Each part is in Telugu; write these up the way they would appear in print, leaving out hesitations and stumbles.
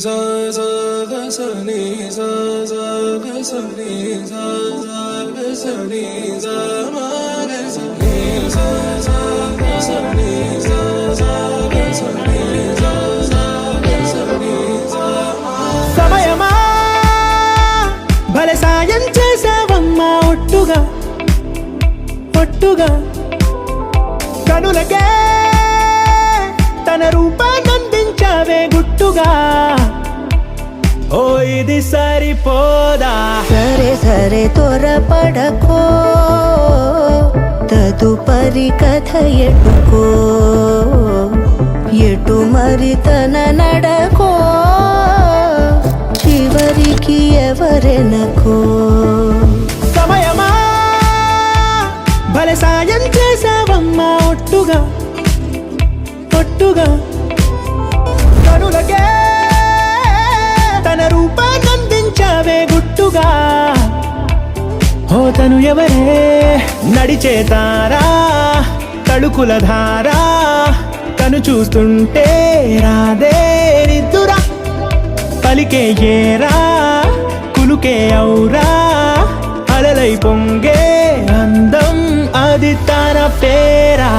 sa sa ga sa ni sa sa ga sa ni sa sa ga sa ni sa ma ga sa ni sa sa ga sa ni sa sa ga sa ni sa sa ga sa ni sa ma సమయమా భలే సాయం చేసావమ్మా ఒట్టుగా ఒట్టుగా కనులకే తన రూపాన్నందించావే గుట్టుగా ఓ ఇది సరిపోదా సరే సరే త్వరపడకో తదుపరి కథ ఎటుకో ఎటు మరి తన నడకో చివరికి ఎవరెనకో సమయమా భలే సాయం చేసావమ్మా ఒట్టుగా ఒట్టుగా కనులకే తన రూపాన్నందించావే గుట్టుగా ఓ తను ఎవరే నడిచే తారా తళుకుల ధారా తను చూస్తుంటే రాదే నిద్దురా పలికే ఏరా కులుకే ఔరా అలలై పొంగే అందం అది తన పేరా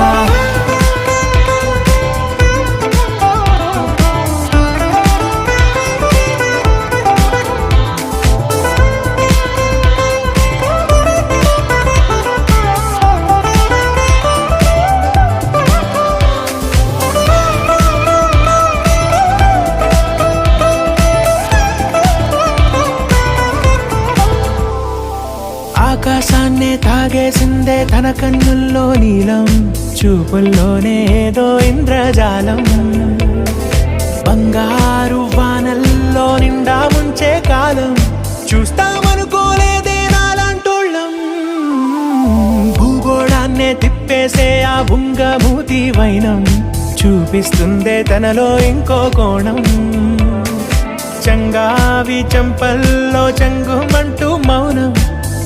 ఆకాశాన్నే తాగేసిందే తన కన్నుల్లో నీలం చూపుల్లోనే ఏదో ఇంద్రజాలం బంగారు వానల్లో నిండా ముంచే కాలం చూస్తామనుకోలేదే నాలాంటోళ్ళం భూగోళాన్నే తిప్పేసే ఆ బుంగమూతి వైనం చూపిస్తుందే తనలో ఇంకో కోణం చంగావి చంపల్లో చంగుమంటూ మౌనం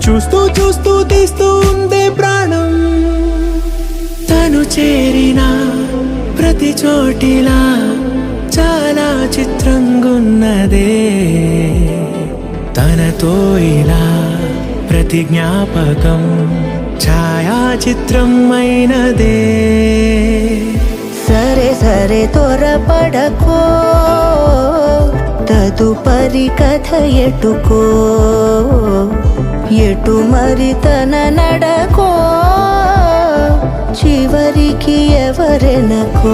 చూస్తూ చూస్తూ తీస్తూ ఉందే ప్రాణం తను చేరిన ప్రతి చోటిలా చాలా చిత్రంగున్నదే తనతో ఇలా ప్రతి జ్ఞాపకం ఛాయాచిత్రం అయినదే సరే సరే త్వరపడకో తదుపరి కథ ఎటుకో ఎటు మరి తన నడకో చివరికి ఎవరెనకో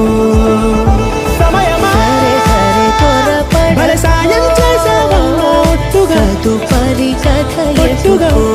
సమయమా సరే సరే త్వరపడకో సాయం చేసావమ్మా ఒట్టుగా తదుపరి కథ ఒట్టుగా ఎటుకో